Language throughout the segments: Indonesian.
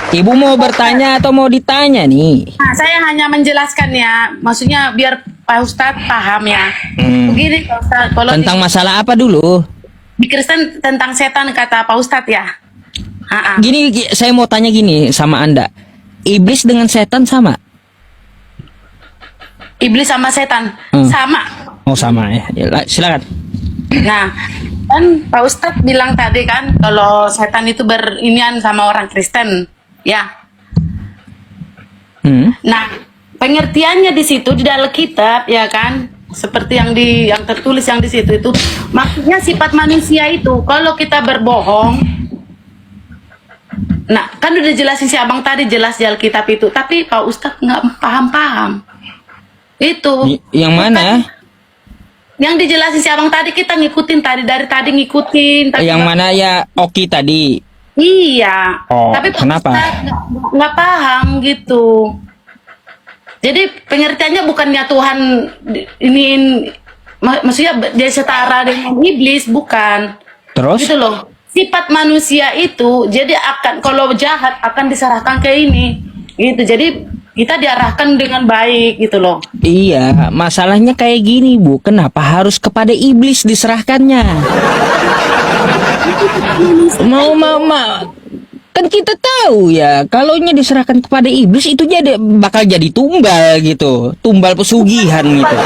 Ibu mau bertanya atau mau ditanya nih? Nah, saya hanya menjelaskan ya, maksudnya biar Pak Ustadz paham ya. Begini Pak Ustadz, kalau Tentang masalah apa dulu? di Kristen tentang setan kata Pak Ustadz ya. Gini, saya mau tanya gini sama Anda. Iblis dengan setan sama? Iblis sama setan sama. Oh sama ya. Silakan. Nah, kan Pak Ustadz bilang tadi kan kalau setan itu berinian sama orang Kristen, ya. Nah, pengertiannya di situ di dalam kitab, ya kan, seperti yang tertulis yang di situ itu, maksudnya sifat manusia itu kalau kita berbohong. Nah, kan udah jelasin si abang tadi jelas di Alkitab itu, tapi Pak Ustadz nggak paham-paham. Itu. Yang mana? Yang dijelasin si abang tadi kita ngikutin dari tadi ngikutin. Tapi Yang mana ya Oki tadi? Iya. Oh, tapi Pak kenapa? Ustadz nggak paham gitu. Jadi pengertiannya bukannya Tuhan ini maksudnya dia setara dengan iblis, bukan. Terus? Gitu loh. Sifat manusia itu jadi akan kalau jahat akan diserahkan ke ini. Gitu. Jadi kita diarahkan dengan baik gitu loh. Iya, masalahnya kayak gini Bu. Kenapa harus kepada iblis diserahkannya? Mau kan kita tahu ya, kalaunya diserahkan kepada iblis itu bakal jadi tumbal gitu, tumbal pesugihan gitu.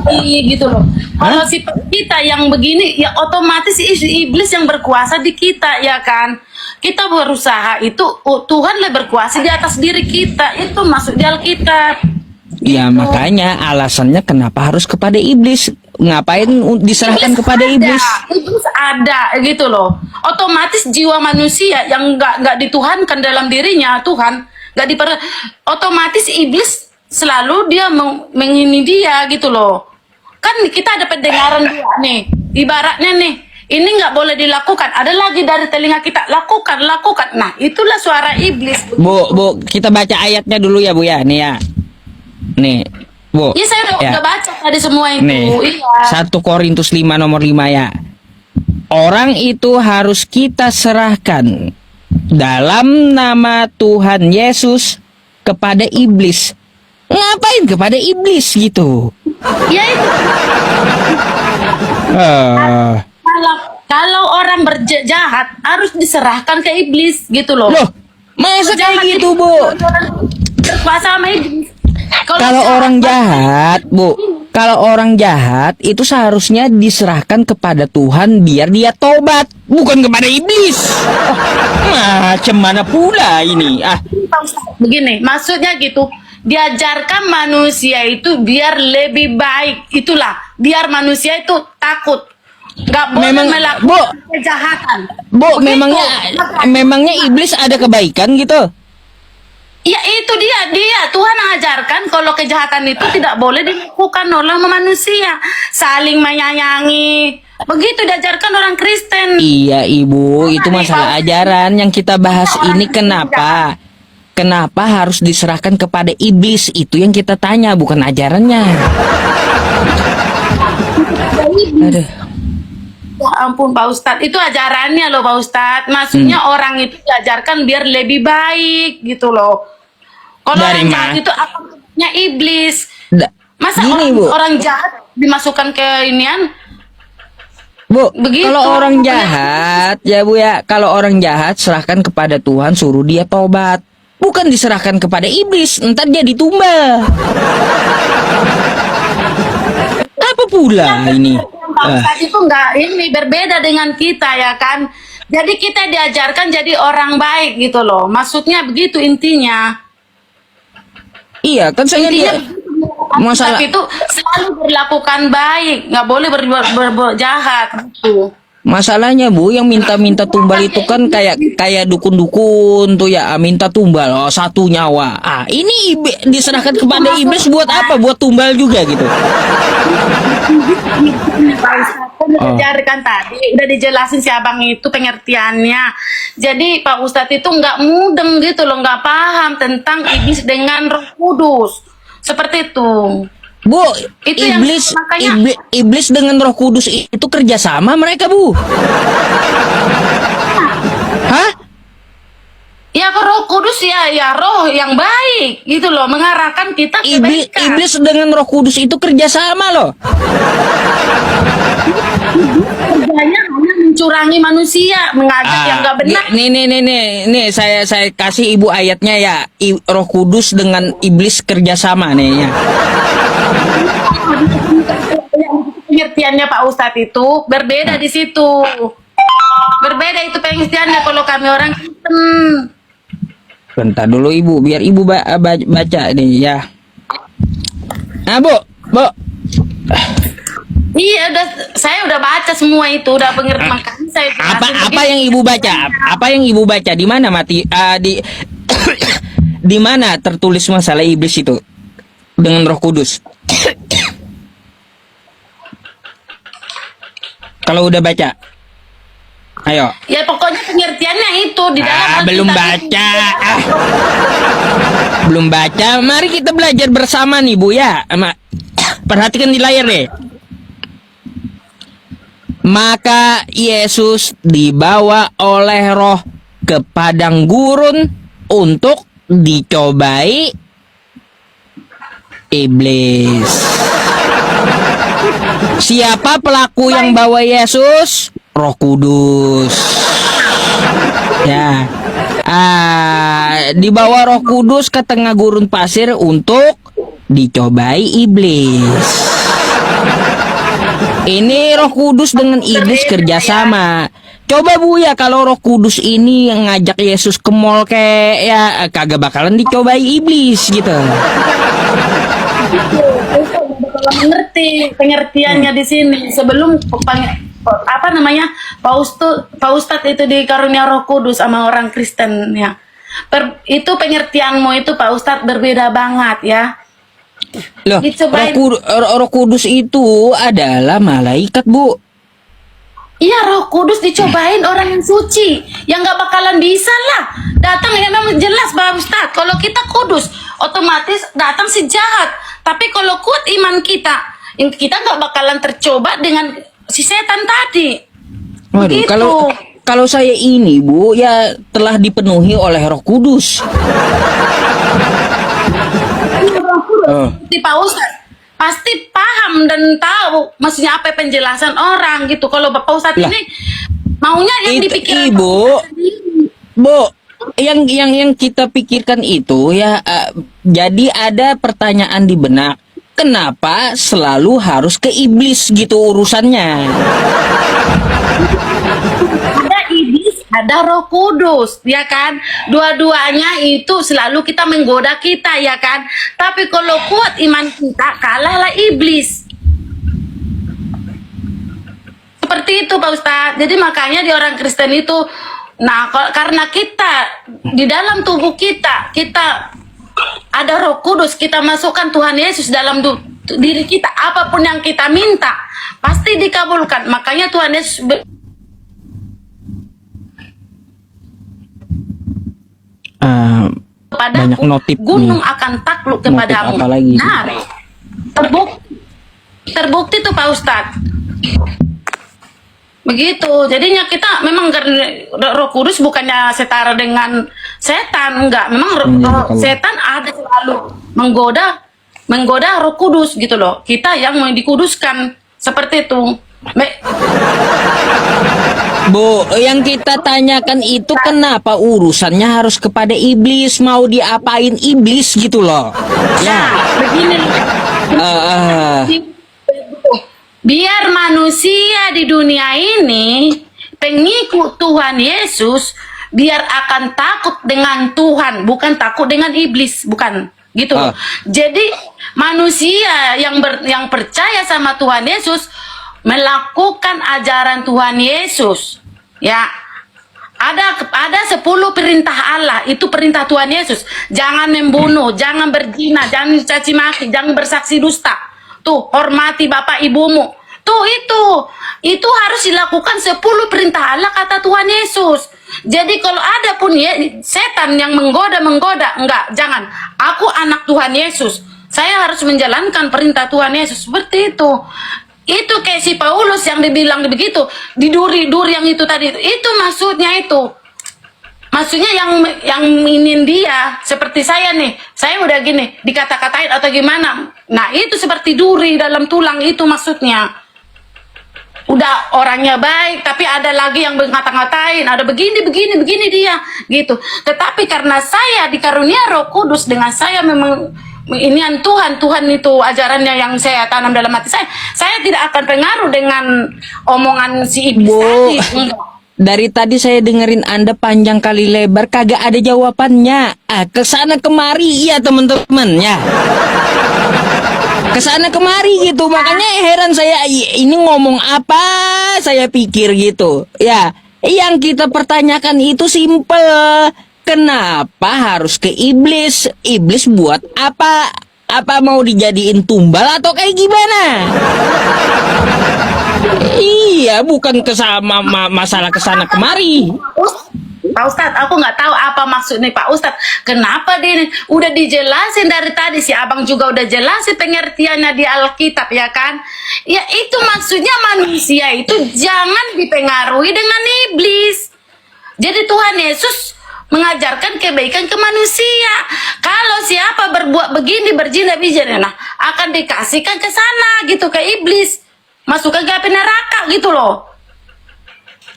Iya gitu loh. Kalau sifat kita yang begini ya otomatis iblis yang berkuasa di kita ya kan. Kita berusaha itu Tuhan lah berkuasa di atas diri kita. Itu masuk di Alkitab. Ya makanya alasannya kenapa harus kepada iblis. Ngapain diserahkan kepada iblis? Iblis ada gitu loh. Otomatis jiwa manusia yang nggak dituhankan dalam dirinya Tuhan otomatis iblis selalu dia mengini dia gitu loh. Kan kita ada pendengaran dia nih. Ibaratnya nih, ini nggak boleh dilakukan. Ada lagi dari telinga kita lakukan. Nah itulah suara iblis. Bu, kita baca ayatnya dulu ya Bu ya. Nih ya. Nih, Bu. Iya saya udah baca tadi semua itu. Nih, Iya. 1 Korintus 5 nomor 5 ya. Orang itu harus kita serahkan dalam nama Tuhan Yesus kepada iblis. Ngapain kepada iblis gitu? Ya itu. Kalau orang berjahat harus diserahkan ke iblis gitu loh. Loh, masa kayak gitu Bu? Berkuasa sama iblis. Kalau orang jahat, Bu, kalau orang jahat itu seharusnya diserahkan kepada Tuhan biar dia tobat, bukan kepada iblis. Macam mana pula ini? Begini, maksudnya gitu. Diajarkan manusia itu biar lebih baik. Itulah, biar manusia itu takut. Gak boleh melakukan kejahatan. Bu, Begitu. memangnya iblis ada kebaikan gitu? Ya itu dia Tuhan ajarkan kalau kejahatan itu tidak boleh dilakukan oleh manusia, saling menyayangi. Begitu diajarkan orang Kristen. Iya Ibu, itu masalah ajaran yang kita bahas ini. Kenapa harus diserahkan kepada iblis? Itu yang kita tanya, bukan ajarannya. Aduh. Ya ampun Pak Ustadz, itu ajarannya loh Pak Ustadz. Maksudnya orang itu diajarkan biar lebih baik gitu loh. Kalau orang jahat itu akalnya iblis. Masa orang jahat dimasukkan ke inian? Bu, begitu. Kalau orang jahat ya Bu ya, kalau orang jahat serahkan kepada Tuhan, suruh dia tobat. Bukan diserahkan kepada iblis, entar dia ditumbal. Apa pula ini? Itu enggak ini berbeda dengan kita ya kan. Jadi kita diajarkan jadi orang baik gitu loh. Maksudnya begitu intinya. Iya kan saya lihat masalah itu selalu berlakukan baik, nggak boleh berbuat jahat gitu. Masalahnya Bu, yang minta-minta tumbal itu kan kayak dukun-dukun tuh ya, minta tumbal 1 nyawa. Ini diserahkan kepada iblis buat apa? Buat tumbal juga gitu. Udah diajarkan tadi, udah dijelasin si abang itu pengertiannya. Jadi Pak Ustadz itu nggak mudeng gitu loh, nggak paham tentang iblis dengan Roh Kudus. Seperti itu. Bu, itu iblis dengan Roh Kudus itu kerjasama mereka Bu. Hah? Kudus ya roh yang baik gitu loh, mengarahkan kita ke kebaikan. Iblis dengan Roh Kudus itu kerjasama loh. Kerjanya hanya mencurangi manusia, mengajak yang nggak benar. Nih, saya kasih ibu ayatnya ya. Roh Kudus dengan iblis kerjasama nih ya. Pengertiannya Pak Ustadz itu berbeda di situ. Berbeda itu pengertiannya kalau kami orang Kristen. Bentar dulu ibu, biar ibu baca nih ya. Nah bu. Iya, saya udah baca semua itu, udah pengertian. Makanya saya jelasin Apa begini. yang ibu baca? Apa yang ibu baca? Di mana di mana tertulis masalah iblis itu dengan Roh Kudus? Kalau udah baca, ayo. Ya pokoknya pengertiannya itu di dalam Belum Alkitab baca. itu. Belum baca. Mari kita belajar bersama nih Bu ya. Perhatikan di layar deh. Maka Yesus dibawa oleh Roh ke padang gurun untuk dicobai iblis. Siapa pelaku yang bawa Yesus? Roh Kudus. Ya. Dibawa Roh Kudus ke tengah gurun pasir untuk dicobai iblis. Ini Roh Kudus dengan iblis kerjasama. Coba Bu ya, kalau Roh Kudus ini yang ngajak Yesus ke mall kayak ya kagak bakalan dicobai iblis gitu. Mengerti pengertiannya di sini sebelum apa namanya Pak Ustadz itu dikarunia Roh Kudus sama orang Kristen ya. Itu pengertianmu itu Pak Ustadz berbeda banget ya. Loh, Roh Kudus itu adalah malaikat Bu. Iya, Roh Kudus dicobain orang yang suci, yang nggak bakalan bisa lah datang. Ya memang jelas Pak Ustadz, kalau kita kudus otomatis datang si jahat. Tapi kalau kuat iman kita nggak bakalan tercoba dengan si setan tadi. Waduh, kalau saya ini Bu ya telah dipenuhi oleh Roh Kudus. Di Pak Ustadz pasti paham dan tahu maksudnya apa penjelasan orang gitu. Kalau Bapak Ustadz ini maunya yang dipikirkan Bu, yang kita pikirkan itu ya jadi ada pertanyaan di benak, kenapa selalu harus ke iblis gitu urusannya? Ada iblis, ada Roh Kudus, ya kan? Dua-duanya itu selalu kita menggoda kita, ya kan? Tapi kalau kuat iman kita, kalahlah iblis. Seperti itu Pak Ustadz. Jadi makanya di orang Kristen itu, nah karena kita di dalam tubuh kita ada Roh Kudus, kita masukkan Tuhan Yesus dalam diri kita, apapun yang kita minta pasti dikabulkan. Makanya Tuhan Yesus banyak notif gunung nih. akan takluk kepadamu. Nah, terbukti tuh Pak Ustadz. Begitu, jadinya kita memang Roh Kudus bukannya setara dengan setan, enggak. Memang setan ada selalu menggoda Roh Kudus gitu loh. Kita yang mau dikuduskan seperti itu. Bu, yang kita tanyakan itu kenapa urusannya harus kepada iblis, mau diapain iblis gitu loh. Ya, begini. Biar manusia di dunia ini pengikut Tuhan Yesus biar akan takut dengan Tuhan, bukan takut dengan iblis, bukan gitu. Jadi manusia yang percaya sama Tuhan Yesus melakukan ajaran Tuhan Yesus, ya. Ada 10 perintah Allah, itu perintah Tuhan Yesus. Jangan membunuh, jangan berzina, jangan caci maki, jangan bersaksi dusta. Tuh, hormati bapak ibumu. Tuh itu harus dilakukan 10 perintah Allah kata Tuhan Yesus. Jadi kalau ada pun ya setan yang menggoda, enggak, jangan. Aku anak Tuhan Yesus. Saya harus menjalankan perintah Tuhan Yesus seperti itu. Itu kayak si Paulus yang dibilang begitu, di duri yang itu tadi. Itu maksudnya itu. Maksudnya yang ingin dia seperti saya nih, saya udah gini dikata-katain atau gimana. Nah itu seperti duri dalam tulang itu maksudnya. Udah orangnya baik, tapi ada lagi yang ngata-ngatain, ada begini dia gitu. Tetapi karena saya dikarunia Roh Kudus, dengan saya memang inian Tuhan itu ajarannya yang saya tanam dalam hati saya tidak akan pengaruh dengan omongan si iblis Bu, tadi. Enggak. dari tadi saya dengerin Anda panjang kali lebar kagak ada jawabannya. Kesana kemari ya teman-teman ya. Kesana kemari gitu, makanya heran saya ini ngomong apa, saya pikir gitu ya. Yang kita pertanyakan itu simple, kenapa harus ke iblis? Iblis buat apa? Apa mau dijadiin tumbal atau kayak gimana? Iya, bukan masalah kesana kemari. Pak Ustadz, aku nggak tahu apa maksud nih Pak Ustadz. Kenapa dia ini? Udah dijelasin dari tadi, si abang juga udah jelasin pengertiannya di Alkitab ya kan? Ya itu maksudnya manusia itu jangan dipengaruhi dengan iblis. Jadi Tuhan Yesus mengajarkan kebaikan ke manusia. Kalau siapa berbuat begini, berzina bijana, nah akan dikasihkan ke sana gitu, ke iblis. Masuk ke api neraka gitu loh.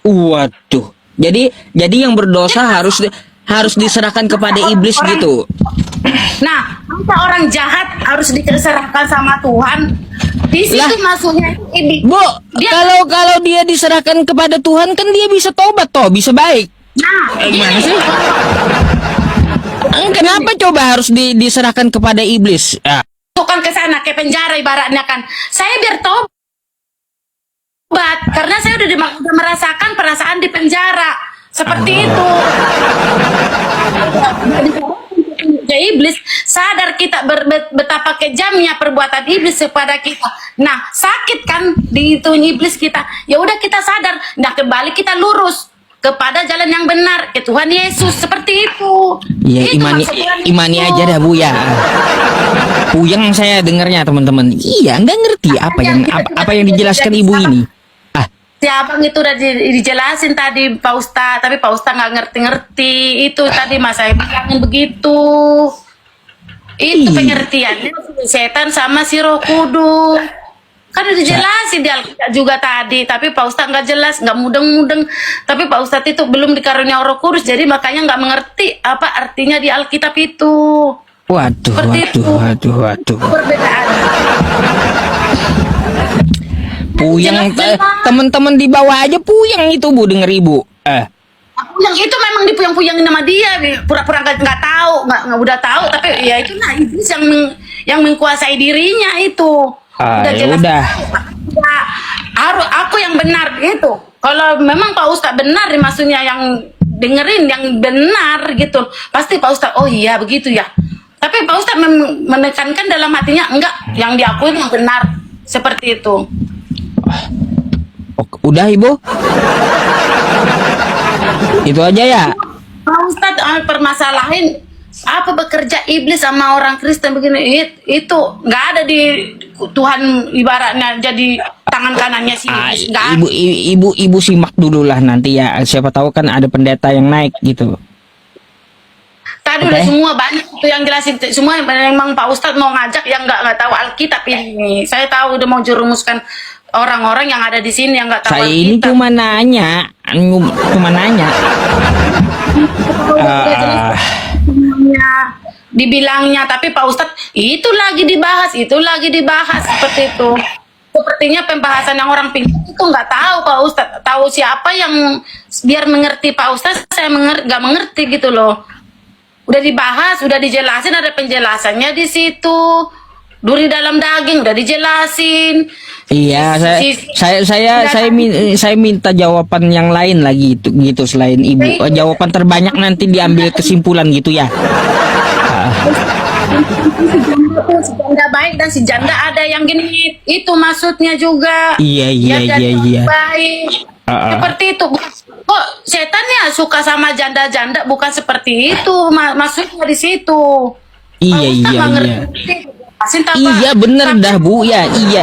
Waduh. Jadi yang berdosa harus diserahkan kepada iblis gitu. Nah, masa orang jahat harus diserahkan sama Tuhan? Di situ Lah, masuknya iblis. Bu, Dia- kalau dia diserahkan kepada Tuhan kan dia bisa tobat toh, bisa baik. Nah, Gimana sih? Kenapa coba harus diserahkan kepada iblis? Ah. masukkan ke sana, ke penjara ibaratnya kan. Saya biar tobat. Karena saya udah merasakan perasaan di penjara. Seperti itu. Ya iblis, sadar kita betapa kejamnya perbuatan iblis kepada kita. Nah, sakit kan di itu iblis kita. Ya udah kita sadar. Nah, kembali kita lurus kepada jalan yang benar, ke Tuhan Yesus, seperti itu. Ya Itu maksud Tuhan imani Yesus. aja dah Bu ya. Puyeng saya dengarnya teman-teman. Iya, nggak ngerti apa yang dijelaskan ibu ini. Si abang itu udah dijelasin tadi Pak Ustadz, tapi Pak Ustadz nggak ngerti-ngerti. Itu tadi Mas saya bilangin begitu. Itu pengertiannya setan sama si Roh Kudus. Kan udah dijelasin di Alkitab juga tadi, tapi Pak Ustadz nggak jelas, nggak mudeng-mudeng. Tapi Pak Ustadz itu belum dikarunia Roh Kudus, jadi makanya nggak mengerti apa artinya di Alkitab itu. Waduh. Perbedaan. Puyeng, Jelas-jelas. teman-teman di bawah aja puyeng itu Bu denger ibu. Yang itu memang dipuyang-puyangin sama dia, pura-pura nggak tahu, nggak udah tahu, tapi ya itu nah iblis yang menguasai dirinya itu. Udah Ya jelas. udah. Ya, harus aku yang benar gitu. Kalau memang Pak Ustadz benar, maksudnya yang dengerin yang benar gitu, pasti Pak Ustadz oh iya begitu ya. Tapi Pak Ustadz menekankan dalam hatinya enggak, yang diakui yang benar seperti itu. Udah Ibu? Itu aja ya? Pak Ustadz permasalahin apa bekerja iblis sama orang Kristen begini, itu nggak ada di Tuhan, ibaratnya jadi tangan kanannya si iblis. Nggak ada. Ibu simak dulu lah nanti ya, siapa tahu kan ada pendeta yang naik gitu. Tadi Oke. udah semua banyak itu yang jelasin semua. Memang Pak Ustadz mau ngajak yang nggak tahu Alkitab ini. Saya tahu udah mau jerumuskan orang-orang yang ada di sini yang nggak tahu Saya ini Alkitab. cuma nanya. Dibilangnya, tapi Pak Ustadz itu lagi dibahas seperti itu. Sepertinya pembahasan yang orang pintar itu nggak tahu Pak Ustadz, tahu siapa yang biar mengerti Pak Ustadz, saya nggak mengerti gitu loh. Udah dibahas, udah dijelasin, ada penjelasannya di situ. Duri dalam daging udah dijelasin. Iya, saya minta jawaban yang lain lagi gitu selain ibu. Jawaban terbanyak nanti diambil kesimpulan gitu ya. Si janda baik dan si janda ada yang gini, itu maksudnya juga. Iya. Baik. Seperti itu. Kok setan ya suka sama janda-janda, bukan seperti itu maksudnya di situ. Iya. Iya bener dah Bu ya, iya.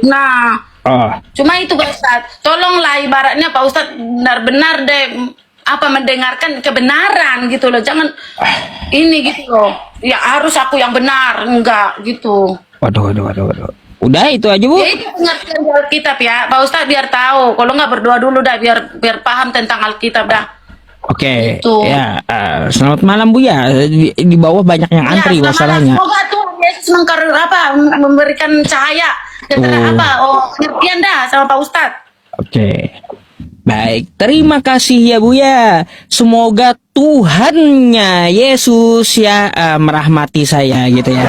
Nah, Oh, Cuma itu Pak Ustadz, tolonglah ibaratnya Pak Ustadz benar-benar deh mendengarkan kebenaran gitu loh. Jangan ini gitu loh. Ya harus aku yang benar, enggak gitu. waduh. Udah itu aja, Bu. Ya itu pengertian di Alkitab ya, Pak Ustadz biar tahu. Kalau nggak berdoa dulu dah biar paham tentang Alkitab dah. Oke. Gitu. Ya, selamat malam, Bu ya. Di bawah banyak yang antri Ya, masalahnya. semoga Tuhan Yesus memberikan cahaya tentang pengertian dah sama Pak Ustadz. Oke. Baik, terima kasih ya Bu ya. Semoga Tuhannya Yesus ya merahmati saya gitu ya.